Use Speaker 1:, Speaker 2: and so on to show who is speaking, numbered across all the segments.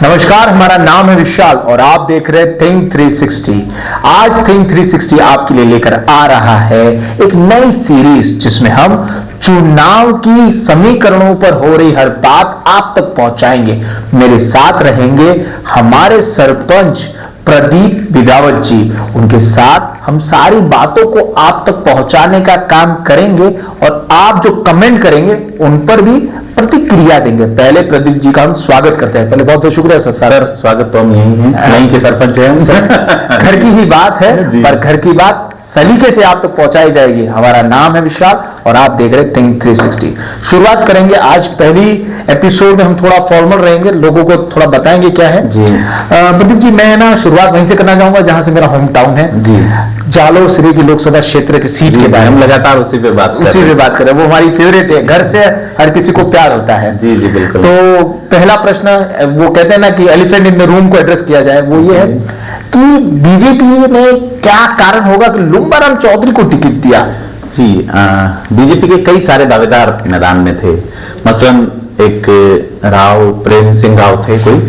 Speaker 1: नमस्कार, हमारा नाम है विशाल और आप देख रहे हैं थिंक 360। आज थिंक 360 आपके लिए लेकर आ रहा है एक नई सीरीज जिसमें हम चुनाव की समीकरणों पर हो रही हर बात आप तक पहुंचाएंगे। मेरे साथ रहेंगे हमारे सरपंच प्रदीप बिगावत जी। उनके साथ हम सारी बातों को आप तक पहुंचाने का काम करेंगे और आप जो कमेंट करेंगे उन पर भी प्रतिक्रिया देंगे। पहले प्रदीप जी का हम स्वागत करते हैं। पहले बहुत बहुत शुक्रिया सर।
Speaker 2: स्वागत तो हम यही हैं, यहीं के सरपंच हैं।
Speaker 1: घर की ही बात है, पर घर की बात सलीके से आप तक पहुंचाई जाएगी। हमारा नाम है विशाल और आप देख रहे हैं थिंक 360। शुरुआत करेंगे आज पहली एपिसोड में हम थोड़ा फॉर्मल रहेंगे, लोगों को थोड़ा बताएंगे क्या है
Speaker 2: जी।
Speaker 1: प्रदीप जी, मैं ना शुरुआत वहीं से करना चाहूंगा जहां से मेरा होम टाउन है
Speaker 2: जी।
Speaker 1: जालो श्री की लोकसभा क्षेत्र की सीट के बारे में
Speaker 2: हम लगातार उसी पे बात
Speaker 1: करें। वो हमारी फेवरेट है, घर से हर किसी को प्यार होता है।
Speaker 2: जी जी बिल्कुल।
Speaker 1: तो पहला प्रश्न, वो कहते हैं ना कि एलिफेंट इन द रूम को एड्रेस किया जाए, वो ये है कि बीजेपी में क्या कारण होगा कि लुम्बाराम चौधरी को टिकट दिया?
Speaker 2: जी, बीजेपी के कई सारे दावेदार मैदान में थे। मसलन एक राव प्रेम सिंह राव थे कोई,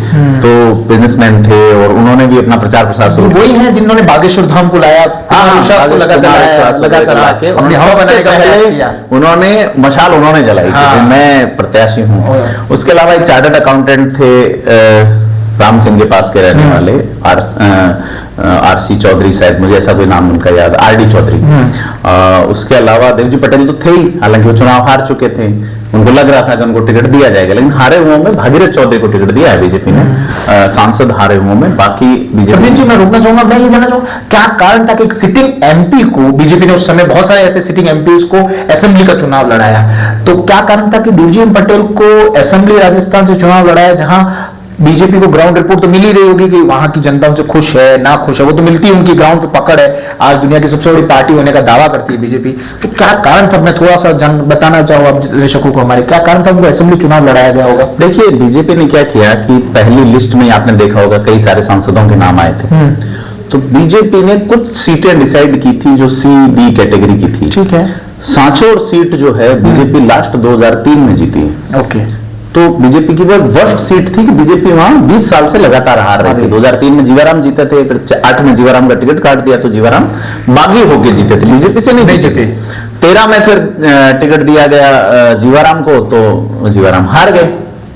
Speaker 2: तो बिजनेसमैन थे और उन्होंने भी अपना प्रचार प्रसार शुरू किया।
Speaker 1: वही है जिन्होंने बागेश्वर धाम को लाया,
Speaker 2: उन्होंने मशाल उन्होंने जलाई थी, मैं प्रत्याशी हूँ। उसके अलावा एक चार्टर्ड अकाउंटेंट थे राम सिंह के पास के रहने वाले, आरसी चौधरी, शायद मुझे ऐसा कोई नाम उनका याद, आरडी चौधरी। उसके अलावा देवजी पटेल तो थे ही, हालांकि वो चुनाव हार चुके थे। उनको लग रहा था कि उनको टिकट दिया जाएगा, लेकिन हारे हुओं में भागीरथ चौधरी को टिकट दिया है बीजेपी ने, सांसद हारे हुओं में। बाकी बीजेपी
Speaker 1: जी, मैं रुकना चाहूंगा, मैं ये जानना चाहूंगा क्या कारण था कि एक सिटिंग एमपी को बीजेपी ने उस समय बहुत सारे ऐसे सिटिंग एमपी को असेंबली का चुनाव लड़ाया, तो क्या कारण था कि देवजी पटेल को असेंबली राजस्थान से चुनाव लड़ाया, जहां बीजेपी को ग्राउंड रिपोर्ट तो मिल ही रही होगी कि वहां की जनता उनसे खुश है ना खुश है, वो तो मिलती है, उनकी ग्राउंड पे पकड़ है। आज दुनिया की सबसे बड़ी पार्टी होने का दावा करती है बीजेपी। तो क्या कारण था, मैं थोड़ा सा बताना चाहूँ आप दर्शकों को हमारे, क्या कारण था उनको असेंबली चुनाव लड़ाया गया होगा?
Speaker 2: देखिए, बीजेपी ने क्या किया कि पहली लिस्ट में आपने देखा होगा कई सारे सांसदों के नाम आए थे, तो बीजेपी ने कुछ सीटें डिसाइड की थी जो सी बी कैटेगरी की थी।
Speaker 1: ठीक है।
Speaker 2: सांचौर सीट जो है बीजेपी लास्ट 2003 में जीती है।
Speaker 1: ओके।
Speaker 2: तो बीजेपी की वो वर्स्ट सीट थी कि बीजेपी वहां 20 साल से लगातार हार रही थी। 2003 में जीवाराम जीते थे, फिर 8 में जीवाराम का टिकट काट दिया तो जीवाराम बागी होके जीते थे, बीजेपी से नहीं जीते। 13 में फिर टिकट दिया गया जीवाराम को, तो जीवाराम हार गए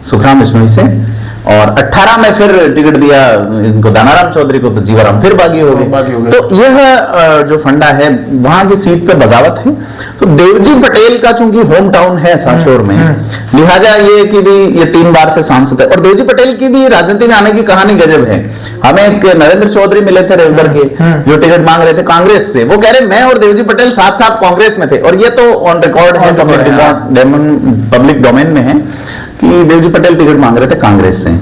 Speaker 2: सुखराम बिश्नोई से। और 18 में फिर टिकट दिया इनको दानाराम चौधरी को, तो जीवाराम फिर बागी हो गए। तो यह जो फंडा है वहां की सीट पे बगावत है। तो देवजी पटेल का चूंकि होम टाउन है सांचौर में, लिहाजा ये कि भी ये 3 बार से सांसद है। और देवजी पटेल की भी राजनीति में आने की कहानी गजब है। हमें एक नरेंद्र चौधरी मिले थे रेलवर के, जो टिकट मांग रहे थे कांग्रेस से। वो कह रहे मैं और देवजी पटेल साथ साथ कांग्रेस में थे, और ये तो ऑन रिकॉर्ड है, पब्लिक डोमेन में है कि देवजी पटेल टिकट मांग रहे थे कांग्रेस से।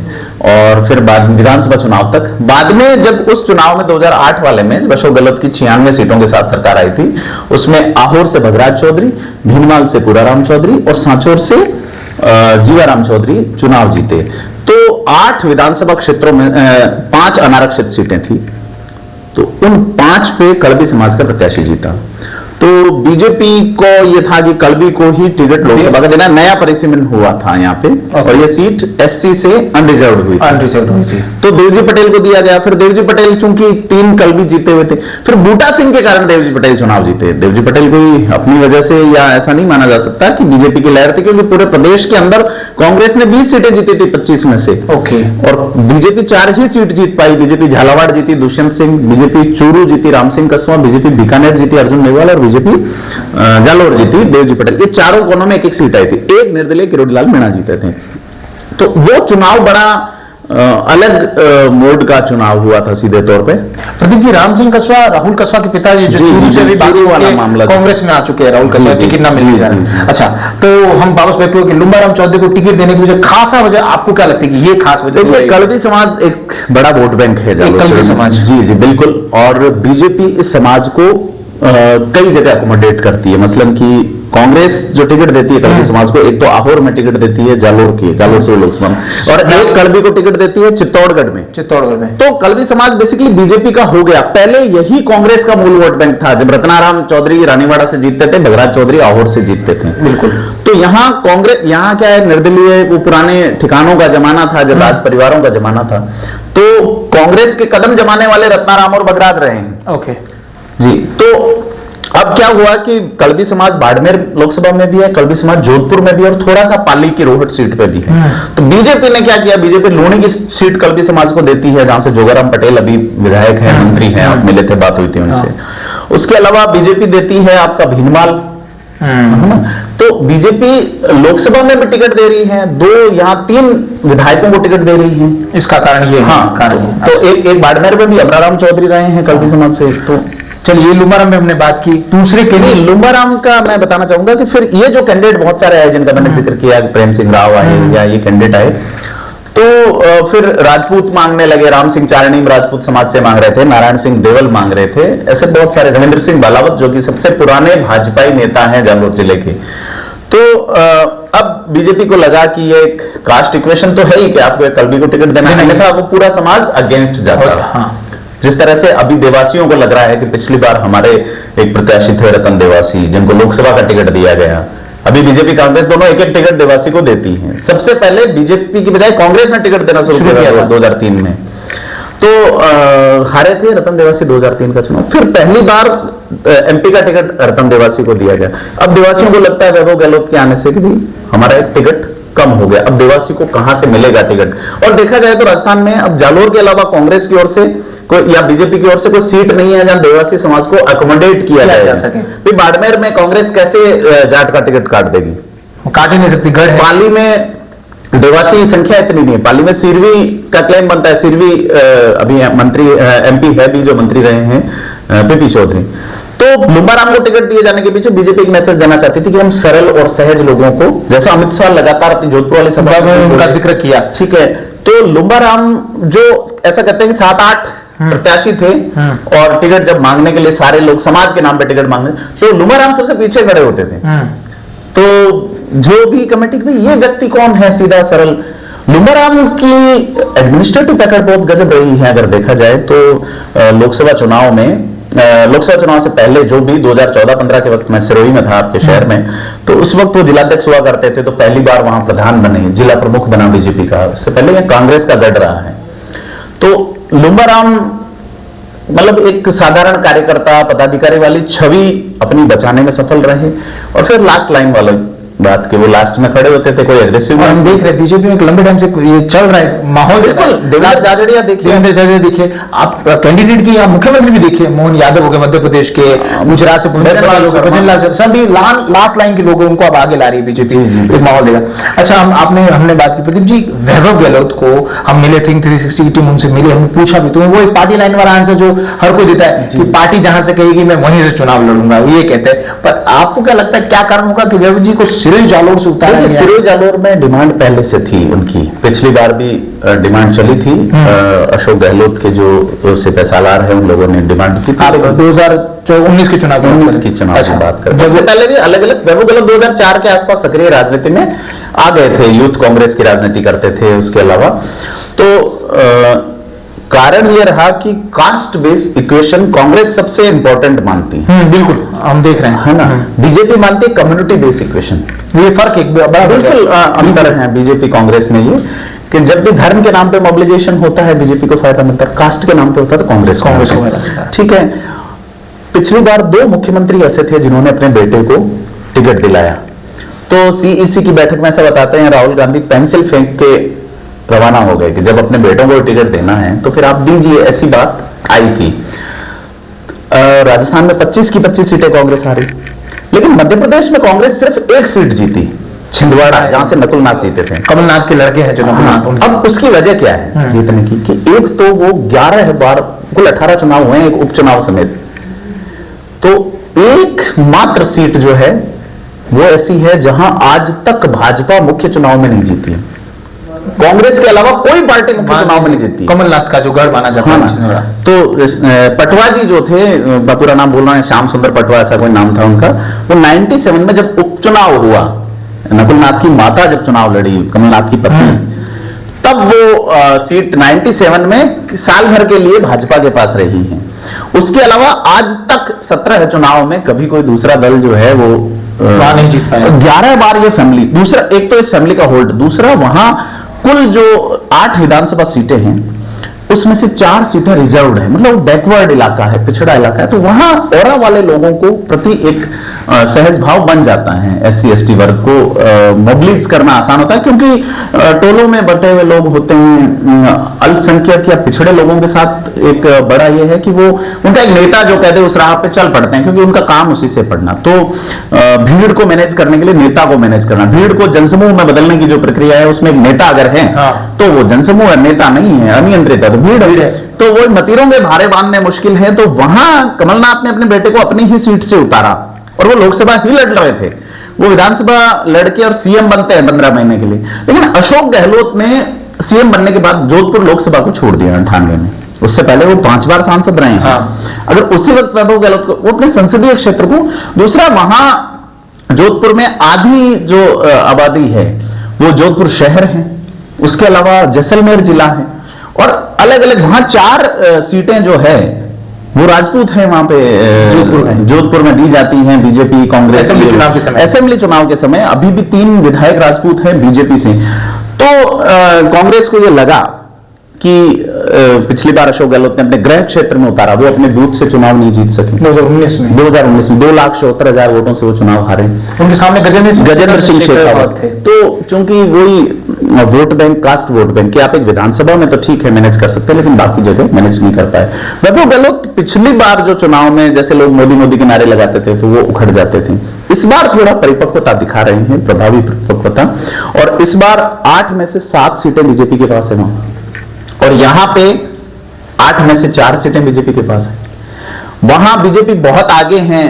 Speaker 2: और फिर बाद विधानसभा चुनाव तक, बाद में जब उस चुनाव में 2008 वाले में जब अशोक गहलोत की 96 सीटों के साथ सरकार आई थी, उसमें आहोर से भगराज चौधरी, भीनमाल से पुराराम चौधरी और सांचौर से जीवाराम चौधरी चुनाव जीते। तो 8 विधानसभा क्षेत्रों में 5 अनारक्षित सीटें थी, तो उन 5 पे कड़बी समाज का प्रत्याशी जीता। तो बीजेपी को यह था कि कड़बी को ही टिकट लोकसभा का देना, नया परिसीमन हुआ था यहाँ पे। और यह सीट एससी से अनरिजर्व्ड हुई थी। तो देवजी पटेल को दिया गया। फिर देवजी पटेल चूंकि 3 कड़बी जीते हुए थे, फिर बूटा सिंह के कारण देवजी पटेल चुनाव जीते। देवजी पटेल कोई अपनी वजह से या ऐसा नहीं माना जा सकता कि बीजेपी की लहर थी, क्योंकि पूरे प्रदेश के अंदर कांग्रेस ने 20 सीटें जीती थी 25 में से।
Speaker 1: ओके।
Speaker 2: और बीजेपी 4 ही सीट जीत पाई। बीजेपी झालावाड़ जीती दुष्यंत सिंह, बीजेपी चूरू जीती राम सिंह कसवा, बीजेपी बीकानेर जीती अर्जुन मेघवाल और बीजेपी जालोर जीती देवजी पटेल। ये चारों कोनों में एक सीट आई थी। एक निर्दलीय किरोड़ीलाल मीणा जीते थे। तो वो चुनाव बड़ा अलग मोड का चुनाव हुआ था सीधे तौर पे।
Speaker 1: प्रदीप जी, राम सिंह कसवा राहुल कसवा के पिताजी जो चूरू से भी बागी वाला मामला कांग्रेस में आ चुके हैं, राहुल कसवा टिकट ना मिल रहा है। अच्छा, तो हम वापस बैठे कि लुम्बाराम चौधरी को टिकट देने की वजह, खासा वजह आपको क्या लगती है कि ये खास वजह?
Speaker 2: कड़बी समाज एक बड़ा वोट बैंक है,
Speaker 1: कड़बी समाज।
Speaker 2: जी जी बिल्कुल। और बीजेपी इस समाज को कई जगह अकोमोडेट करती है। मसलन कि कांग्रेस जो टिकट देती है कल्बी समाज को, एक तो आहोर में टिकट देती है जालोर से लोकसभा में, और एक कल्बी को टिकट देती है चित्तौड़गढ़ में। तो कल्बी समाज बेसिकली बीजेपी का हो गया। पहले यही कांग्रेस का मूल वोट बैंक था। जब रत्नाराम चौधरी रानीवाड़ा से जीतते थे, भगराज चौधरी आहोर से जीतते थे।
Speaker 1: बिल्कुल।
Speaker 2: तो यहाँ कांग्रेस, यहाँ क्या है, निर्दलीय वो पुराने ठिकानों का जमाना था, जब राज परिवारों का जमाना था, तो कांग्रेस के कदम जमाने वाले रत्नाराम और बगराज रहे हैं।
Speaker 1: ओके
Speaker 2: जी। तो अब क्या हुआ कि कल्बी समाज बाड़मेर लोकसभा में भी है, कल्बी समाज जोधपुर में भी है, और थोड़ा सा पाली की रोहट सीट पे भी है। तो बीजेपी ने क्या किया, बीजेपी लूणी की सीट कल्बी समाज को देती है, जहां से जोगाराम पटेल अभी विधायक है, मंत्री हैं, आप मिले थे, बात हुई थी उनसे। उसके अलावा बीजेपी देती है आपका भीनमाल, है ना। तो बीजेपी लोकसभा में भी टिकट दे रही है, 2 यहाँ 3 विधायकों को टिकट दे रही है।
Speaker 1: इसका कारण ये कारण है।
Speaker 2: तो एक बाड़मेर में भी अमराराम चौधरी रहे हैं कल्बी समाज से। तो
Speaker 1: चलिए लुम्बाराम में हमने बात की, दूसरे के लिए
Speaker 2: लुम्बाराम का मैं बताना चाहूंगा कि फिर ये जो कैंडिडेट बहुत सारे आए जिनका मैंने जिक्र किया, प्रेम सिंह राव आए या ये कैंडिडेट आए, तो फिर राजपूत मांगने लगे। राम सिंह चारणीम राजपूत समाज से मांग रहे थे, नारायण सिंह देवल मांग रहे थे, ऐसे बहुत सारे, रविंद्र सिंह बालावत जो कि सबसे पुराने भाजपाई नेता हैं जालोर जिले के। तो अब बीजेपी को लगा कि ये एक कास्ट इक्वेशन तो है ही कि आपको एक कल्बी को टिकट देना है, अन्यथा वो पूरा समाज अगेंस्ट जाता है। जिस तरह से अभी देवासियों को लग रहा है कि पिछली बार हमारे एक प्रत्याशी थे रतन देवासी, जिनको लोकसभा का टिकट दिया गया, अभी बीजेपी कांग्रेस दोनों एक टिकट देवासी को देती है। सबसे पहले बीजेपी की बजाय कांग्रेस ने टिकट देना शुरू किया 2003 में। तो हारे थे रतन देवासी 2003 का चुनाव। फिर पहली बार एमपी का टिकट रतन देवासी को दिया गया। अब देवासियों को लगता है वैभव गहलोत के आने से कि हमारा एक टिकट कम हो गया, अब देवासी को कहां से मिलेगा टिकट। और देखा जाए तो राजस्थान में अब जालोर के अलावा कांग्रेस की ओर से कोई या बीजेपी की ओर से कोई सीट नहीं है जहां देवासी समाज को अकोमोडेट किया जा सके। फिर बाड़मेर में कांग्रेस कैसे जाट का टिकट काट देगी,
Speaker 1: काट ही नहीं सकती।
Speaker 2: पाली में देवासी संख्या इतनी नहीं है, पाली में सिरवी का क्लेम बनता है। सिरवी अभी मंत्री एमपी है भी, जो मंत्री रहे हैं पीपी चौधरी। तो लुम्बाराम को टिकट दिए जाने के पीछे बीजेपी एक मैसेज देना चाहती थी कि हम सरल और सहज लोगों को, जैसा अमित शाह लगातार अपनी जोधपुर वाली सभा में उनका जिक्र किया, ठीक है। तो लुम्बाराम जो ऐसा कहते हैं कि 7-8 प्रत्याशी थे और टिकट जब मांगने के लिए सारे लोग समाज के नाम पे टिकट मांगने, तो लुम्बाराम सबसे पीछे खड़े होते थे। तो जो भी कमेटी में ये व्यक्ति कौन है, सीधा सरल। लुम्बाराम की एडमिनिस्ट्रेटिव पैकेट बहुत गजब रही है अगर देखा जाए तो। लोकसभा चुनाव से पहले जो भी 2014-15 के वक्त मैं सिरोही में था आपके शहर में, तो उस वक्त वो जिलाध्यक्ष हुआ करते थे। तो पहली बार वहां प्रधान बने, जिला प्रमुख बना बीजेपी का। उससे पहले यह कांग्रेस का गढ़ रहा है। तो लुम्बाराम मतलब एक साधारण कार्यकर्ता पदाधिकारी वाली छवि अपनी बचाने में सफल रहे। और फिर लास्ट लाइन वाला बात कि वो लास्ट में खड़े होते थे, कोई एग्रेसिव।
Speaker 1: हम देख रहे बीजेपी में एक लंबे टाइम से ये चल रहा है माहौल।
Speaker 2: देवराज जाजड़िया
Speaker 1: देखिए, आप कैंडिडेट की, आप मुख्यमंत्री भी देखिए, मोहन यादव हो गए मध्य प्रदेश के, गुजरात से सभी लास्ट लाइन के लोग उनको अब आगे ला रही है बीजेपी, एक माहौल देगा। अच्छा, हमने बात की प्रदीप जी, वैभव गहलोत को हम मिले, थिंक 360 टीम उनसे मिले, हमने पूछा भी, तो वो एक पार्टी लाइन वाला आंसर जो हर कोई देता है कि पार्टी जहां से कहेगी मैं वहीं से चुनाव लड़ूंगा, ये कहते हैं। पर आपको क्या लगता है क्या कारण होगा कि वैभव जी को सिरोही जालोर से उतारा?
Speaker 2: सिरोही जालोर में डिमांड पहले से थी उनकी, पिछली बार भी डिमांड चली थी। अशोक गहलोत के जो सिपह सालार है उन लोगों ने डिमांड की थी।
Speaker 1: 2019 के चुनाव
Speaker 2: की बात करें, जैसे पहले भी अलग अलग वैभव गहलोत 2004 के आसपास सक्रिय राजनीति में आ गए थे, यूथ कांग्रेस की राजनीति करते थे। उसके अलावा तो कारण यह रहा कि कास्ट बेस इक्वेशन कांग्रेस सबसे इंपॉर्टेंट मानती है।
Speaker 1: बिल्कुल, हम देख रहे हैं,
Speaker 2: है ना। बीजेपी मानती है कम्युनिटी बेस इक्वेशन।
Speaker 1: ये फर्क एक
Speaker 2: बिल्कुल अंतर है बीजेपी कांग्रेस में, ये कि जब भी धर्म के नाम पे मोबिलाइजेशन होता है बीजेपी को फायदा मिलता है, कास्ट के नाम पे होता है तो कांग्रेस को मिलता है। ठीक है। पिछली बार 2 मुख्यमंत्री ऐसे थे जिन्होंने अपने बेटे को टिकट दिलाया। तो सीईसी की बैठक में ऐसा बताते हैं, राहुल गांधी पेंसिल फेंक के रवाना हो गए कि जब अपने बेटों को टिकट देना है तो फिर आप दीजिए, ऐसी बात आई थी। राजस्थान में 25 की 25 सीटें कांग्रेस हारी, लेकिन मध्य प्रदेश में कांग्रेस सिर्फ 1 सीट जीती, छिंदवाड़ा, जहां से नकुलनाथ जीते थे,
Speaker 1: कमलनाथ के लड़के हैं जो नकुलनाथ।
Speaker 2: अब उसकी वजह क्या है जीतने की कि एक तो वो 11 बार, कुल 18 चुनाव हुए हैं, एक उपचुनाव समेत। तो एकमात्र सीट जो है वो ऐसी है जहां आज तक भाजपा मुख्य चुनाव में नहीं जीती है। कांग्रेस के अलावा कोई पार्टी मुख्य चुनाव में नहीं जीती।
Speaker 1: कमलनाथ का जो गढ़ माना जाता
Speaker 2: हाँ
Speaker 1: है
Speaker 2: ना।
Speaker 1: छिंदवाड़ा।
Speaker 2: तो पटवा जी जो थे, पूरा नाम बोल रहे हैं, श्याम सुंदर पटवा ऐसा कोई नाम था उनका, वो 97 में जब उपचुनाव हुआ, नकुलनाथ की माता जब चुनाव लड़ी, कमलनाथ की पत्नी, तब वो सीट 97 में साल भर के लिए भाजपा के पास रही है। उसके अलावा आज तक 17 चुनाव में कभी कोई दूसरा दल जो है वो
Speaker 1: वहां नहीं जीत पाया।
Speaker 2: 11 बार ये फैमिली, दूसरा एक तो इस फैमिली का होल्ड, दूसरा वहां कुल जो 8 विधानसभा सीटें हैं उसमें से 4 सीटें रिजर्व्ड है, मतलब बैकवर्ड इलाका है, पिछड़ा इलाका है, तो वहां औरा वाले लोगों को प्रति एक सहज भाव बन जाता है। SC ST वर्ग को मोबिलाइज करना आसान होता है, क्योंकि टोलों में बटे हुए लोग होते हैं, अल्पसंख्यक या पिछड़े लोगों के साथ एक बड़ा ये है कि वो उनका एक नेता जो कहते हैं उस राह पे चल पड़ते हैं, क्योंकि उनका काम उसी से पड़ना। तो भीड़ को मैनेज करने के लिए नेता को मैनेज करना, भीड़ को जनसमूह में बदलने की जो प्रक्रिया है उसमें एक नेता अगर है तो वो जनसमूह है, नेता नहीं है, अनियंत्रित है, तो भीड़ है, तो वो मतीरों के भारे बांधने मुश्किल है। तो वहां कमलनाथ ने अपने बेटे को अपनी ही सीट से उतारा और वो लोकसभा ही लड़ रहे थे, वो विधानसभा लड़के और सीएम बनते हैं 15 महीने के लिए। लेकिन अशोक गहलोत ने सीएम बनने के बाद जोधपुर लोकसभा को छोड़ दिया 98 में, उससे पहले वो 5 बार सांसद रहे हैं। अगर उसी वक्त वैभव गहलोत को, वो अपने संसदीय क्षेत्र को, दूसरा वहां जोधपुर में आधी जो आबादी है वो जोधपुर शहर है, उसके अलावा जैसलमेर जिला है, और अलग अलग वहां 4 सीटें जो है वो राजपूत हैं वहां पे जोधपुर में दी जाती हैं बीजेपी कांग्रेस। असेंबली चुनाव के समय अभी भी 3 विधायक राजपूत हैं बीजेपी से। तो कांग्रेस को ये लगा कि पिछली बार अशोक गहलोत ने अपने गृह क्षेत्र में उतारा, वो अपने बूथ से चुनाव नहीं जीत सके 2019 में 2,76,000 वोटों से वो चुनाव हारे।
Speaker 1: उनके सामने
Speaker 2: गजेंद्र सिंह शेखावत थे। तो चूंकि वही vote bank, caste vote bank, कि आप एक विधानसभा में तो ठीक है मैनेज कर सकते हैं, लेकिन बाकी जगह मैनेज नहीं कर पाए। वैभव गहलोत पिछली बार जो चुनाव में जैसे लोग मोदी मोदी के नारे लगाते थे तो वो उखड़ जाते थे, इस बार थोड़ा परिपक्वता दिखा रहे हैं, प्रभावी परिपक्वता, और इस बार 8 में से 7 सीटें बीजेपी के पास है वहां, और यहां पे 8 में से 4 सीटें बीजेपी के पास है। वहां बीजेपी बहुत आगे हैं,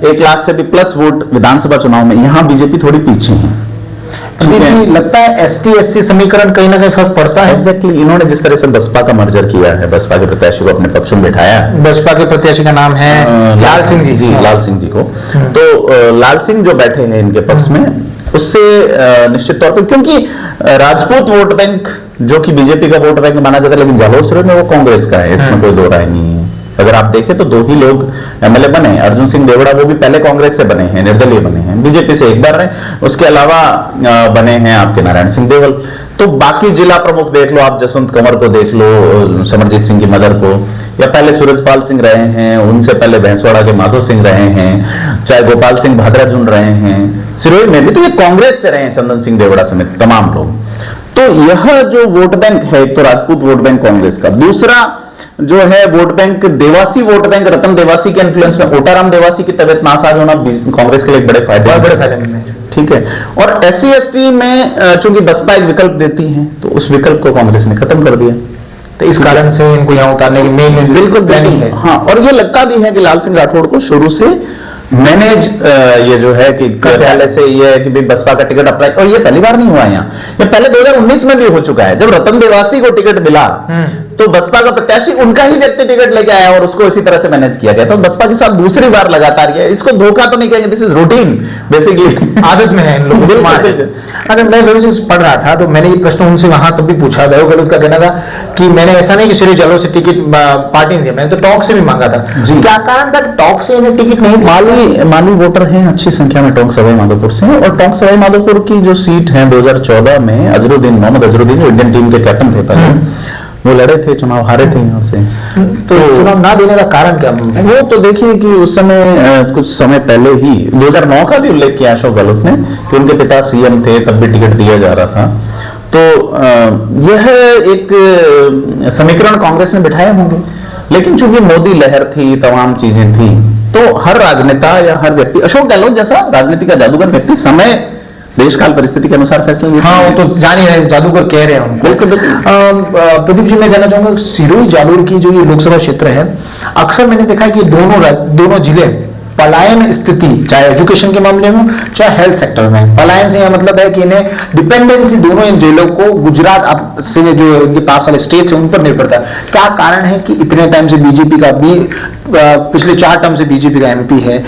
Speaker 2: 1 लाख से भी प्लस वोट विधानसभा चुनाव में, यहां बीजेपी थोड़ी पीछे है।
Speaker 1: लगता है ST SC समीकरण कहीं ना कहीं फर्क पड़ता है।
Speaker 2: एग्जैक्टली, इन्होंने जिस तरह से बसपा का मर्जर किया है, बसपा के प्रत्याशी को अपने पक्ष में बिठाया,
Speaker 1: बसपा के प्रत्याशी का नाम है लाल सिंह जी,
Speaker 2: लाल सिंह जी को, तो लाल सिंह जो बैठे हैं इनके पक्ष में, उससे निश्चित तौर पर, क्योंकि राजपूत वोट बैंक जो कि बीजेपी का वोट बैंक माना जाता है, लेकिन जालोर सूरत में वो कांग्रेस का है, इसमें कोई दो राय नहीं है। अगर आप देखें तो 2 ही लोग MLA बने, अर्जुन सिंह देवड़ा, वो भी पहले कांग्रेस से बने हैं, निर्दलीय बने हैं, बीजेपी से 1 बार रहे, उसके अलावा बने हैं आपके नारायण सिंह देवल। तो बाकी जिला प्रमुख देख लो आप, जसवंत कंवर को देख लो, समरजीत सिंह की मदर को, या पहले सूरजपाल सिंह रहे हैं, उनसे पहले भैंसवाड़ा के माधो सिंह रहे हैं, चाहे गोपाल सिंह भादरा चुन रहे हैं, सिरोही में भी तो ये कांग्रेस से रहे हैं, चंदन सिंह देवड़ा समेत तमाम लोग। तो यह जो वोट बैंक है, एक तो राजपूत वोट बैंक कांग्रेस का, दूसरा जो है vote bank Dewasi vote bank, Ratan Dewasi के इन्फ्लुएंस में, ओटाराम देवासी की तबियत नासाज होना कांग्रेस के लिए बड़े फायदे, ठीक है। और SC ST में चूंकि बसपा एक विकल्प देती है, तो उस विकल्प को कांग्रेस ने खत्म कर दिया,
Speaker 1: तो इस कारण से इनको यहां उतारने की मेन
Speaker 2: बिल्कुल प्लानिंग है। हाँ, और ये लगता भी है कि लाल सिंह राठौड़ को शुरू से मैनेज ये जो है कि पहले से ये है कि भी बसपा का टिकट अप्लाई, और ये पहली बार नहीं हुआ यहाँ, ये पहले 2019 में भी हो चुका है, जब रतन देवासी को टिकट मिला तो बसपा का प्रत्याशी उनका ही व्यक्ति टिकट लेके आया और उसको इसी तरह से मैनेज किया गया। तो बसपा के साथ दूसरी बार लगातार किया, इसको धोखा तो नहीं कहेंगे, दिस इज रूटीन बेसिकली,
Speaker 1: आदत में है इन लोगों को। अगर मैं वैभव जी पढ़ रहा था तो मैंने ये प्रश्न उनसे वहां तब भी पूछा, वैभव गहलोत का कहना था कि मैंने ऐसा नहीं कि सिर्फ जलो से टिकट पार्टी ने दिया, मैंने तो टॉक से भी मांगा था। क्या कारण था टॉक से इन्हें टिकट नहीं?
Speaker 2: मालवी वोटर हैं अच्छी संख्या में टोंक सवाई माधोपुर से, और टोंक सवाई माधोपुर की जो सीट है 2014 में अजरुद्दीन, मोहम्मद अजरुद्दीन जो इंडियन टीम के कैप्टन थे पहले, वो लड़े थे, चुनाव हारे थे यहाँ से।
Speaker 1: तो चुनाव ना देने का कारण क्या?
Speaker 2: वो तो देखिए कि उस समय कुछ समय पहले ही 2009 का भी उल्लेख किया अशोक गहलोत ने कि उनके पिता CM थे, तब भी टिकट दिया जा रहा था। तो यह एक समीकरण कांग्रेस ने बिठाए होंगे, लेकिन चूंकि मोदी लहर थी, तमाम चीजें थी, तो हर राजनेता या हर व्यक्ति, अशोक गहलोत जैसा राजनीति का जादूगर व्यक्ति समय देशकाल परिस्थिति के अनुसार फैसले लेते हैं।
Speaker 1: हाँ, वो तो जान ही रहे, जादूगर कह रहे हैं उनको। प्रदीप जी, मैं जानना चाहूंगा सिरोही जालोर की जो ये लोकसभा क्षेत्र है, अक्सर मैंने देखा है कि दोनों जिले पलायन स्थिति, चाहे एजुकेशन के मामले में चाहे हेल्थ सेक्टर में, पलायन से यह मतलब है कि इन्हें डिपेंडेंसी दोनों इन जेलों को गुजरात अब से जो इनके पास वाले स्टेट है उन पर निर्भरता है। क्या कारण है कि इतने टाइम से बीजेपी का भी पिछले 4 टर्म से बीजेपी का एमपी है,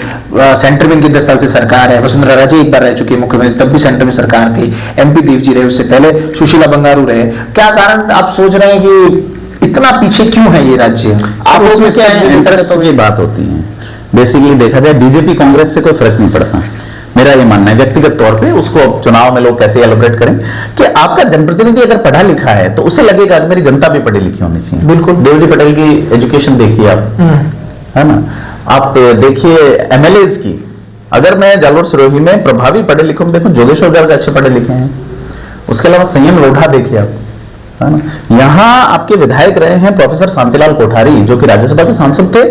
Speaker 1: सेंटर में इनकी 10 साल से सरकार है, वसुंधरा राजे एक बार रह चुकी है मुख्यमंत्री, तब भी सेंटर में सरकार थी, एमपी देव जी रहे, उससे पहले सुशीला बंगारू रहे। क्या कारण आप सोच रहे हैं कि इतना पीछे क्यों है ये राज्य?
Speaker 2: आप उसमें क्या है, इंटरेस्ट की बात होती है। बेसिकली देखा जाए बीजेपी कांग्रेस से कोई फर्क नहीं पड़ता, मेरा ये मानना है व्यक्तिगत तौर पे। उसको चुनाव में लोग कैसे एलोब्रेट करें कि आपका जनप्रतिनिधि अगर पढ़ा लिखा है तो उसे लगेगा कि मेरी जनता भी पढ़ी लिखी होनी चाहिए।
Speaker 1: बिल्कुल,
Speaker 2: देवजी पटेल की एजुकेशन देखिए आप, है ना, आप देखिए एमएलएज की। अगर मैं जालोर सिरोही में प्रभावी पढ़े लिखे देखो, जोगेश्वर गर्ग अच्छे पढ़े लिखे हैं, उसके अलावा संयम लोढ़ा देखिए आप, है ना। यहाँ आपके विधायक रहे हैं प्रोफेसर शांतिलाल कोठारी, जो कि राज्यसभा के सांसद थे,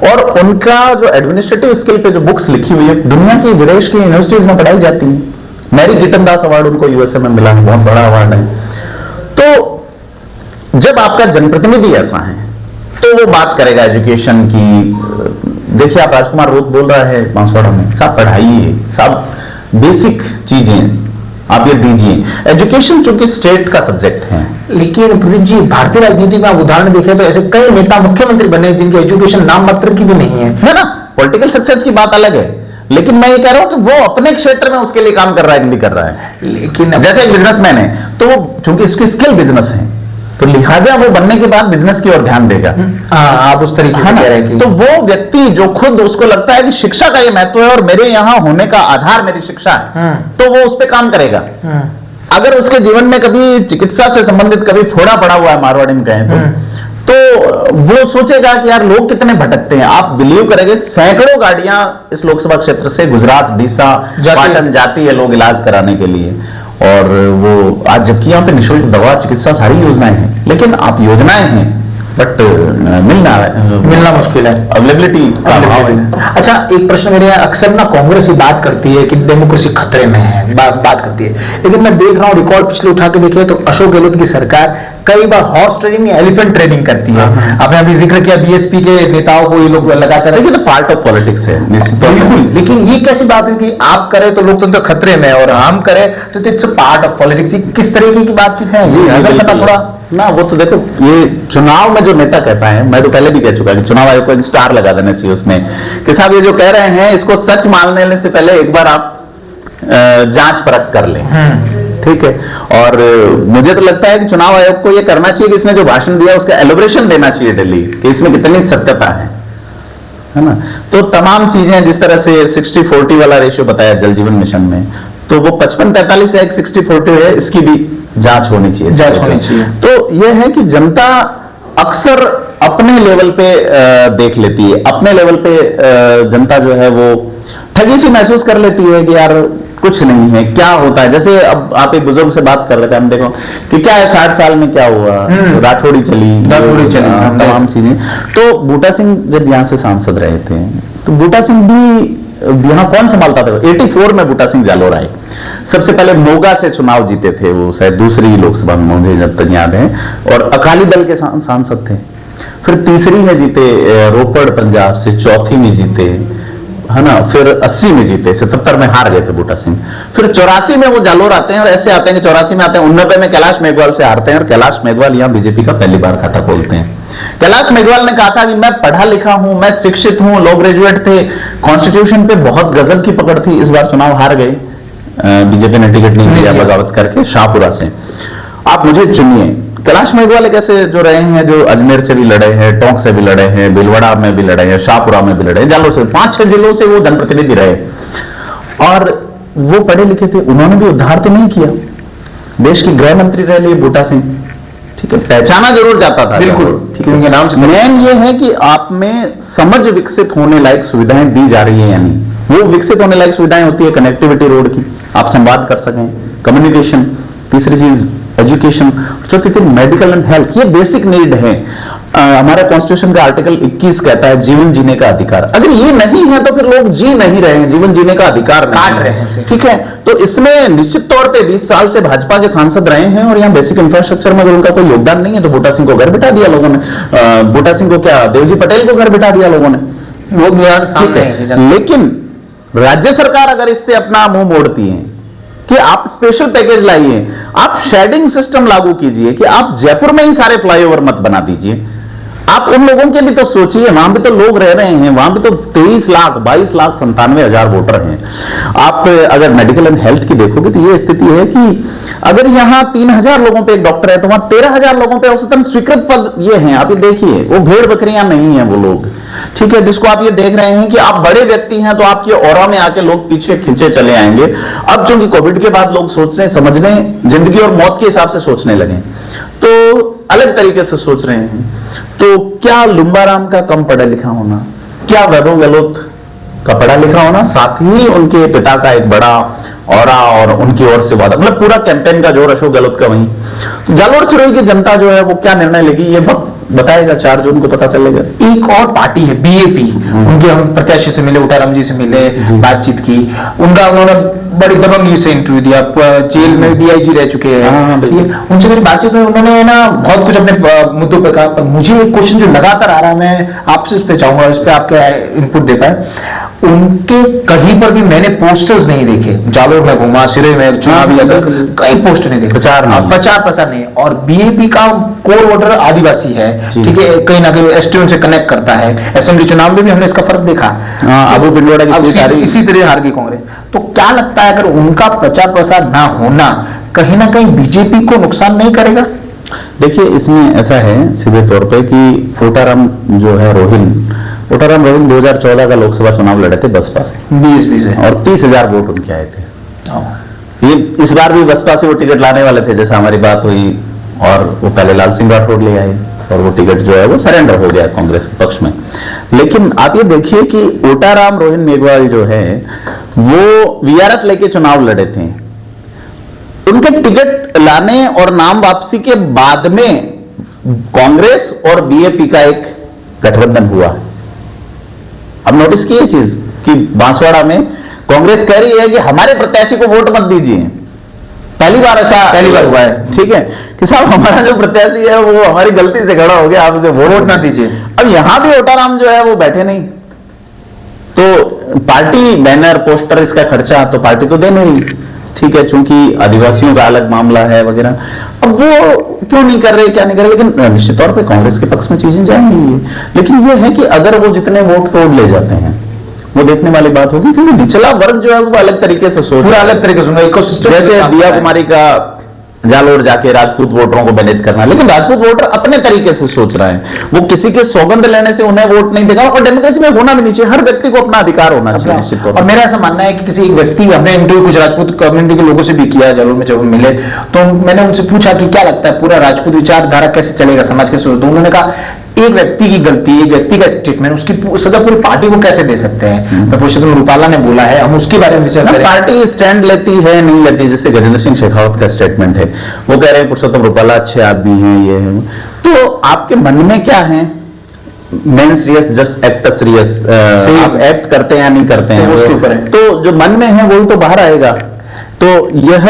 Speaker 2: और उनका जो एडमिनिस्ट्रेटिव स्किल पे जो बुक्स लिखी हुई है दुनिया की विदेश की यूनिवर्सिटीज में पढ़ाई जाती है। मैरी गिटन दास अवार्ड उनको यूएसए में मिला है, बहुत बड़ा अवार्ड है। तो जब आपका जनप्रतिनिधि ऐसा है तो वो बात करेगा एजुकेशन की। देखिए आप राजकुमार रोत बोल रहा है बांसवाड़ा में, साहब पढ़ाई है, साहब बेसिक चीजें आप ये दीजिए। एजुकेशन चूंकि स्टेट का सब्जेक्ट है,
Speaker 1: लेकिन प्रदीप जी भारतीय राजनीति में आप उदाहरण देखें तो ऐसे कई नेता मुख्यमंत्री बने जिनकी एजुकेशन नाम मात्र की भी नहीं है
Speaker 2: ना। पॉलिटिकल सक्सेस की बात अलग है, लेकिन मैं ये कह रहा हूं कि वो अपने क्षेत्र में उसके लिए काम कर रहा है कि नहीं कर रहा है।
Speaker 1: लेकिन
Speaker 2: जैसे एक बिजनेसमैन है तो वो चूंकि इसकी स्किल बिजनेस है तो लिहाजा वो बनने के बाद बिजनेस की ओर ध्यान देगा।
Speaker 1: आप उस तरीके से कह रहे हैं कि
Speaker 2: तो वो व्यक्ति जो खुद उसको लगता है कि शिक्षा का ये महत्व है और मेरे यहाँ होने का आधार मेरी शिक्षा है, तो वो उस पर काम करेगा। अगर उसके जीवन में कभी चिकित्सा से संबंधित कभी फोड़ा पड़ा हुआ है, मारवाड़ी में कहें तो वो सोचेगा कि यार लोग कितने भटकते हैं। आप बिलीव करेंगे सैकड़ों गाड़ियां इस लोकसभा क्षेत्र से गुजरात, डीसा, पाटन जाती है लोग इलाज कराने के लिए, और वो आज जबकि यहाँ पे निःशुल्क दवा, चिकित्सा, सारी योजनाएं हैं, लेकिन आप योजनाएं हैं बट मिलना मुश्किल है, अवेलेबिलिटी का अभाव है।
Speaker 1: अच्छा, एक प्रश्न मेरे यहाँ, अक्सर ना कांग्रेस ये बात करती है कि डेमोक्रेसी खतरे में है, बात करती है, लेकिन मैं देख रहा हूँ रिकॉर्ड पिछले उठा के देखे तो अशोक गहलोत की सरकार कई बार हॉर्स ट्रेडिंग या एलिफेंट ट्रेडिंग करती है। आपने अभी जिक्र किया बीएसपी के नेताओं को ये लोग लगाते हैं,
Speaker 2: लेकिन पार्ट ऑफ पॉलिटिक्स है
Speaker 1: बिल्कुल। लेकिन ये कैसी बात है कि आप करें तो लोकतंत्र खतरे में और हम करें तो इट्स पार्ट ऑफ पॉलिटिक्स? किस तरीके की बातचीत है ये थोड़ा
Speaker 2: ना। वो तो देखो, ये चुनाव में जो नेता कहता है, मैं तो पहले भी कह चुका कि चुनाव आयोग को एक स्टार लगा देना चाहिए उसमें कि साहब ये जो कह रहे हैं इसको सच मान लेने से पहले एक बार आप जांच परख कर लें, ठीक है। और मुझे तो लगता है कि चुनाव आयोग को यह करना चाहिए कि इसने जो भाषण दिया उसका एलोब्रेशन देना चाहिए दिल्ली कि इसमें कितनी सत्यता है ना। तो तमाम चीजें जिस तरह से 60-40 वाला रेशियो बताया जल जीवन मिशन में, तो वो 55-43 है, 60-40 है, इसकी भी जांच होनी चाहिए। तो यह है कि जनता अक्सर अपने लेवल पे देख लेती है, अपने लेवल पे जनता जो है वो ठगी सी महसूस कर लेती है कि यार कुछ नहीं है, क्या होता है। जैसे अब आप एक बुजुर्ग से बात कर रहे थे, हम देखो कि क्या है 60 साल में क्या हुआ, राठौड़ी चली, तमाम चीजें। तो बूटा सिंह जब यहाँ से सांसद रहे थे तो बूटा सिंह भी यहाँ कौन संभालता था? 84 में बूटा सिंह जालोर आए, सबसे पहले मोगा से चुनाव जीते थे, वो शायद दूसरी लोकसभा में मुझे जब तक याद है, और अकाली दल के सांसद थे। फिर तीसरी में जीते रोपड़ पंजाब से, चौथी में जीते, है ना, फिर 80 में जीते, 77 में हार गए थे बूटा सिंह। फिर 84 में वो जालोर आते हैं और ऐसे आते हैं कि 84 में आते हैं, 89 में कैलाश मेघवाल से हारते हैं और कैलाश मेघवाल यहाँ बीजेपी का पहली बार खाता खोलते हैं। कैलाश मेघवाल ने कहा था कि मैं पढ़ा लिखा हूं, मैं शिक्षित हूं, लॉ ग्रेजुएट थे, कॉन्स्टिट्यूशन पे बहुत गजब की पकड़ थी। इस बार चुनाव हार गए, बीजेपी ने टिकट नहीं दिया बगावत करके शाहपुरा से। आप मुझे चुनिए। कैलाश मेघवाल एक ऐसे जो रहे हैं जो अजमेर से भी लड़े हैं, टोंक से भी लड़े हैं, भिलवाड़ा में भी लड़े हैं, शाहपुरा में भी लड़े हैं, जालोर से 5-6 जिलों से वो जनप्रतिनिधि रहे और वो पढ़े लिखे थे। उन्होंने भी उद्धार तो नहीं किया, देश की गृह मंत्री रह लिए बूटा सिंह, ठीक है, पहचाना जरूर जाता था,
Speaker 1: बिल्कुल,
Speaker 2: ठीक है, उनके नाम से। मेन ये है कि आप में समझ विकसित होने लायक सुविधाएं दी जा रही है या नहीं। वो विकसित होने लायक सुविधाएं होती है कनेक्टिविटी रोड की, आप संवाद कर सकें, कम्युनिकेशन, तीसरी चीज एजुकेशन, चौथी चीज मेडिकल एंड हेल्थ। ये बेसिक नीड है। हमारा कॉन्स्टिट्यूशन का आर्टिकल 21 कहता है जीवन जीने का अधिकार। अगर ये नहीं है तो फिर लोग जी नहीं रहे हैं, जीवन जीने का अधिकार काट रहे हैं, ठीक है। तो इसमें निश्चित तौर पे 20 साल से भाजपा के सांसद रहे हैं और यहाँ बेसिक इंफ्रास्ट्रक्चर में अगर उनका कोई योगदान नहीं है तो बूटा सिंह को घर बिठा दिया लोगों ने। बूटा सिंह को क्या, देवजी पटेल को घर बिठा दिया लोगों ने,
Speaker 1: वो उदाहरण
Speaker 2: ठीक
Speaker 1: सामने
Speaker 2: है,
Speaker 1: है।
Speaker 2: लेकिन राज्य सरकार अगर इससे अपना मुंह मोड़ती है कि आप स्पेशल पैकेज लाइए, आप शेडिंग सिस्टम लागू कीजिए, कि आप जयपुर में ही सारे फ्लाईओवर मत बना दीजिए, आप उन लोगों के भी तो सोचिए, वहां भी तो लोग रह रहे हैं, वहां भी तो 23 लाख 22 लाख 97,000 वोटर हैं। आप अगर मेडिकल एंड हेल्थ की देखोगे तो ये स्थिति है कि अगर यहां 3,000 लोगों पे एक डॉक्टर है तो वहां 13,000 लोगों पे औसतन स्वीकृत पद ये हैं। आप ये देखिए, वो भेड़ बकरियां नहीं है वो लोग, ठीक है, जिसको आप ये देख रहे हैं कि आप बड़े व्यक्ति हैं तो आपके ऑरा में आके लोग पीछे खींचे चले आएंगे। अब चूंकि कोविड के बाद लोग सोचने समझने, जिंदगी और मौत के हिसाब से सोचने लगे, तो अलग तरीके से सोच रहे हैं। तो क्या लुम्बाराम का कम पढ़ा लिखा होना, क्या वैभव गहलोत का पढ़ा लिखा होना, साथ ही उनके पिता का एक बड़ा औरा और उनकी ओर से वादा, मतलब पूरा कैंपेन का जोर अशोक गहलोत का वहीं। तो जालोर सिरोही की जनता जो है वो क्या निर्णय लेगी ये वक्त बताएगा, 4 जून को पता चलेगा।
Speaker 1: एक और पार्टी है बीएपी, उनके हम प्रत्याशी से मिले, उटाराम जी से मिले, बातचीत की, उन्होंने बड़ी दबंगी से इंटरव्यू दिया, जेल में डीआईजी रह चुके हैं, उनसे मेरी बातचीत में उन्होंने ना बहुत कुछ अपने मुद्दों पर कहा। पर मुझे एक क्वेश्चन जो लगातार आ रहा है, मैं आपसे उस पर चाहूंगा, इस पर आपके इनपुट दे पाए। उनके कहीं पर भी मैंने पोस्टर्स नहीं देखे, जालोर में घुमा, सिरे में चुनावी कई पोस्टर नहीं देखे, प्रचार प्रसार नहीं। और बीएपी का कोर वोटर आदिवासी है, ठीक है, कहीं ना कहीं एसटी उनसे कनेक्ट करता है। असेंबली चुनाव में भी हमने इसका फर्क देखा,
Speaker 2: अबू पिंडोड़ा की
Speaker 1: इसी तरह हार गई कांग्रेस। तो क्या लगता है अगर उनका प्रचार प्रसार ना होना कहीं ना कहीं बीजेपी को नुकसान नहीं करेगा?
Speaker 2: देखिए, इसमें ऐसा है सीधे तौर पे कि ओटाराम जो है रोहिन 2014 का लोकसभा चुनाव लड़े थे बसपा से
Speaker 1: 20
Speaker 2: और 30,000 वोट उनके आए थे। ये इस बार भी बसपा से वो टिकट लाने वाले थे, जैसा हमारी बात हुई, और वो पहले लाल सिंह राठौड़ ले आए और वो टिकट जो है वो सरेंडर हो गया कांग्रेस के पक्ष में। लेकिन आप ये देखिए कि ओटाराम रोहिन मेघवाल जो है वो वीआरएस लेके चुनाव लड़े थे, उनके टिकट लाने और नाम वापसी के बाद में कांग्रेस और बीएपी का एक गठबंधन हुआ। अब नोटिस की ये चीज कि बांसवाड़ा में कांग्रेस कह रही है कि हमारे प्रत्याशी को वोट मत दीजिए, पहली बार हुआ है, ठीक है, कि साहब हमारा जो प्रत्याशी है वो हमारी गलती से खड़ा हो गया, आप उसे वोट ना दीजिए। अब यहां भी ओटाराम जो है वो बैठे नहीं, तो पार्टी बैनर पोस्टर इसका खर्चा तो पार्टी तो दे नहीं, ठीक है, चूंकि आदिवासियों का अलग मामला है वगैरह। अब वो क्यों नहीं कर रहे, क्या नहीं कर रहे, लेकिन निश्चित तौर पे कांग्रेस के पक्ष में चीजें जाएंगी। लेकिन ये है कि अगर वो जितने वोट तोड़ ले जाते हैं वो देखने वाली बात होगी, क्योंकि निचला वर्ग जो है वो अलग तरीके से सोच, पूरा अलग तरीके से इकोसिस्टम, जैसे दिया कुमारी का जालोर जाके राजपूत वोटरों को मैनेज करना, लेकिन राजपूत वोटर अपने तरीके से सोच रहे हैं, वो किसी के सौगंध लेने से उन्हें वोट नहीं देगा। और डेमोक्रेसी में होना भी नहीं चाहिए, हर व्यक्ति को अपना अधिकार होना चाहिए निश्चित तौर पर।
Speaker 1: और मेरा ऐसा मानना है कि किसी एक व्यक्ति, हमने इंटरव्यू कुछ राजपूत कम्युनिटी के लोगों से भी किया जालोर में, जब हम मिले तो मैंने उनसे पूछा कि क्या लगता है पूरा राजपूत विचारधारा कैसे चलेगा, समाज कैसे होगा। तो उन्होंने कहा एक व्यक्ति की गलती, एक व्यक्ति का स्टेटमेंट उसकी सजा पूरी पार्टी को कैसे दे सकते हैं। पुरुषोत्तम रूपाला ने बोला है, हम उसके बारे में विचार करें।
Speaker 2: पार्टी स्टैंड लेती है नहीं लेती, जैसे गजेंद्र सिंह शेखावत का स्टेटमेंट है, वो कह रहे हैं पुरुषोत्तम रूपाला अच्छे आदमी हैं, ये है। तो आपके मन में क्या है, main serious just act serious, आप एक्ट करते हैं या नहीं करते हैं,
Speaker 1: उसके ऊपर है।
Speaker 2: तो जो मन में है वही तो बाहर आएगा। तो यह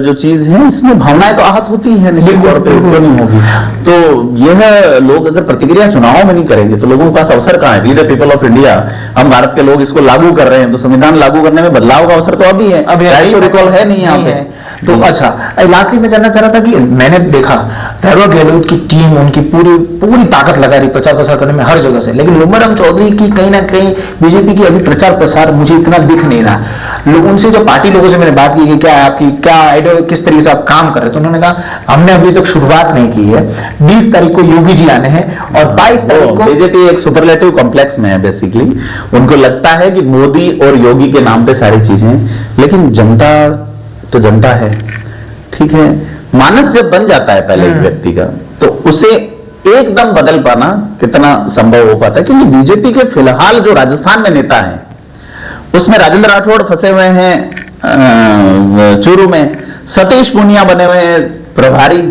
Speaker 2: जो चीज है इसमें भावनाएं तो आहत होती है, निश्चित तौर पे क्यों नहीं होगी। तो यह लोग अगर प्रतिक्रिया चुनाव में नहीं करेंगे तो लोगों के पास अवसर कहां है। We the people of India, हम भारत के लोग इसको लागू कर रहे हैं, तो संविधान लागू करने में बदलाव का अवसर तो अभी है, अभी रिकॉल है नहीं यहाँ पे।
Speaker 1: तो अच्छा, लास्टली मैं जानना चाह रहा था कि मैंने देखा वैभव गहलोत की टीम उनकी पूरी ताकत लगा रही प्रचार प्रसार करने में हर जगह से, लेकिन लुम्बाराम चौधरी की कहीं ना कहीं बीजेपी की अभी प्रचार प्रसार मुझे इतना दिख नहीं रहा। उनसे जो पार्टी लोगों से मैंने बात की कि क्या आपकी क्या आइडिया, किस तरीके से आप काम कर रहे हैं, तो उन्होंने कहा हमने अभी तक शुरुआत नहीं की है, 20 तारीख को योगी जी आने हैं और 22 तारीख को।
Speaker 2: बीजेपी एक सुपरलेटिव कॉम्प्लेक्स में है बेसिकली, उनको लगता है कि मोदी और योगी के नाम पे सारी चीजें, लेकिन जनता तो जनता है, ठीक है। मानस जब बन जाता है पहले एक व्यक्ति का, तो उसे एकदम बदल पाना कितना संभव हो पाता है, क्योंकि बीजेपी के फिलहाल जो राजस्थान में नेता हैं उसमें राजेंद्र राठौड़ फंसे हुए हैं चूरू में, सतीश पूनिया बने हुए हैं प्रभारी,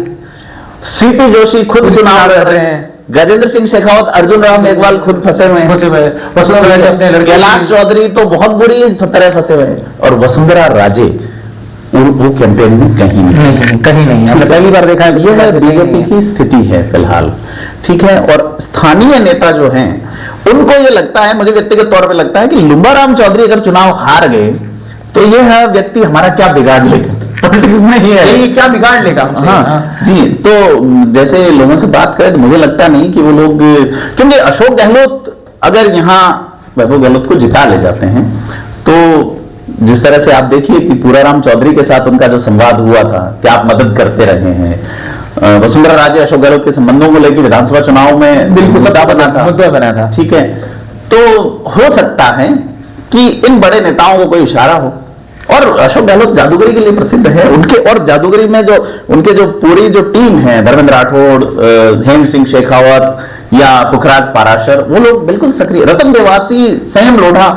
Speaker 2: सीपी जोशी खुद चुनाव लड़ रहे हैं, गजेंद्र सिंह शेखावत, अर्जुन राम मेघवाल खुद फंसे हुए हैं, कैलाश चौधरी तो बहुत बुरी तरह फंसे हुए हैं, और वसुंधरा राजे वो कैंपेन में कहीं नहीं हमने पहली बार देखा है। ये है बीजेपी की स्थिति है फिलहाल, ठीक है। और स्थानीय नेता जो हैं उनको ये लगता है, मुझे व्यक्तिगत तौर पे लगता है कि लुम्बाराम चौधरी अगर चुनाव हार गए तो यह व्यक्ति हमारा क्या बिगाड़ लेगा, पॉलिटिक्स में ही है,
Speaker 1: ये क्या बिगाड़ लेगा हमसे?
Speaker 2: हाँ जी। तो जैसे लोगों से बात करें तो मुझे लगता नहीं कि वो लोग, क्योंकि अशोक गहलोत अगर यहाँ वैभव गहलोत को जिता ले जाते हैं तो जिस तरह से आप देखिए कि पूराराम चौधरी के साथ उनका जो संवाद हुआ था कि आप मदद करते रहे हैं, वसुंधरा राजे अशोक गहलोत के संबंधों को लेकर विधानसभा चुनाव में
Speaker 1: बिल्कुल
Speaker 2: मुद्दा बना था, ठीक है। तो हो सकता है कि इन बड़े नेताओं को कोई इशारा हो, और अशोक गहलोत जादूगरी के लिए प्रसिद्ध है, उनके और जादूगरी में जो उनके जो पूरी जो टीम है, धर्मेंद्र राठौड़, हेमंत सिंह शेखावत या पुखराज पाराशर, वो लोग बिल्कुल सक्रिय, रतन देवासी, संयम लोढ़ा,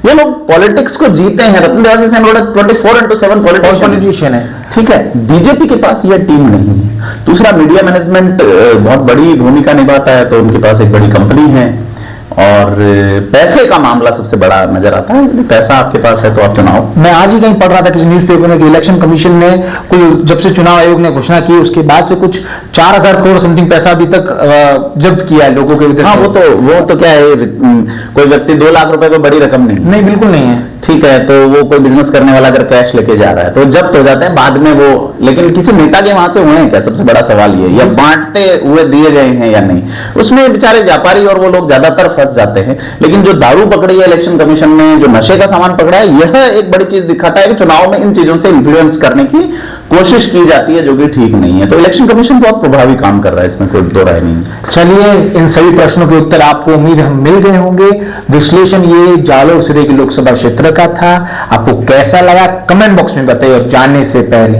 Speaker 2: ये लोग पॉलिटिक्स को जीते हैं। रतन देवासी संयम लोढ़ा 24/7 पॉलिटिशियन है, ठीक है। बीजेपी के पास यह टीम नहीं है। दूसरा, मीडिया मैनेजमेंट बहुत बड़ी भूमिका निभाता है, तो उनके पास एक बड़ी कंपनी है, और पैसे का मामला सबसे बड़ा नजर आता है। पैसा आपके पास है तो आप चुनाव,
Speaker 1: मैं आज ही कहीं पढ़ रहा था किसी न्यूज़पेपर में कि इलेक्शन कमीशन ने कोई, जब से चुनाव आयोग ने घोषणा की उसके बाद से कुछ 4000 करोड़ समथिंग पैसा अभी तक जब्त किया है लोगों के।
Speaker 2: हाँ, वो तो क्या है, कोई व्यक्ति 2 लाख रुपए कोई बड़ी रकम नहीं,
Speaker 1: बिल्कुल नहीं है,
Speaker 2: ठीक है। तो वो कोई बिजनेस करने वाला अगर कैश लेके जा रहा है तो जब्त हो जाते हैं बाद में वो, लेकिन किसी नेता के वहां से हुए हैं क्या, सबसे बड़ा सवाल ये, या बांटते हुए दिए गए हैं या नहीं, उसमें बेचारे व्यापारी और वो लोग ज्यादातर फंस जाते हैं। लेकिन जो दारू पकड़ी है इलेक्शन कमीशन ने, जो नशे का सामान पकड़ा है, यह एक बड़ी चीज दिखाता है कि चुनाव में इन चीजों से इन्फ्लुएंस करने की कोशिश की जाती है, जो कि ठीक नहीं है। तो इलेक्शन कमीशन बहुत प्रभावी काम कर रहा है, इसमें कोई दो राय नहीं।
Speaker 1: चलिए, इन सभी प्रश्नों के उत्तर आपको उम्मीद हम मिल गए होंगे। विश्लेषण ये जालोर सिरे की लोकसभा क्षेत्र का था। आपको कैसा लगा कमेंट बॉक्स में बताइए। और जानने से पहले,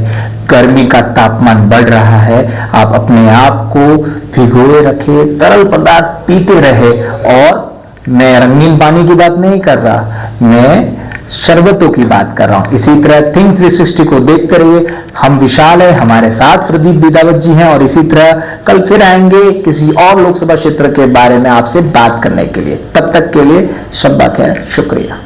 Speaker 1: गर्मी का तापमान बढ़ रहा है, आप अपने आप को भिगोए रखे, तरल पदार्थ पीते रहे। और मैं रंगीन पानी की बात नहीं कर रहा, मैं शरबतों की बात कर रहा हूं। इसी तरह थिंक 360 को देखते रहिए। हम विशाल है, हमारे साथ प्रदीप बिदावत जी हैं, और इसी तरह कल फिर आएंगे किसी और लोकसभा क्षेत्र के बारे में आपसे बात करने के लिए। तब तक के लिए शब्बा खैर, शुक्रिया।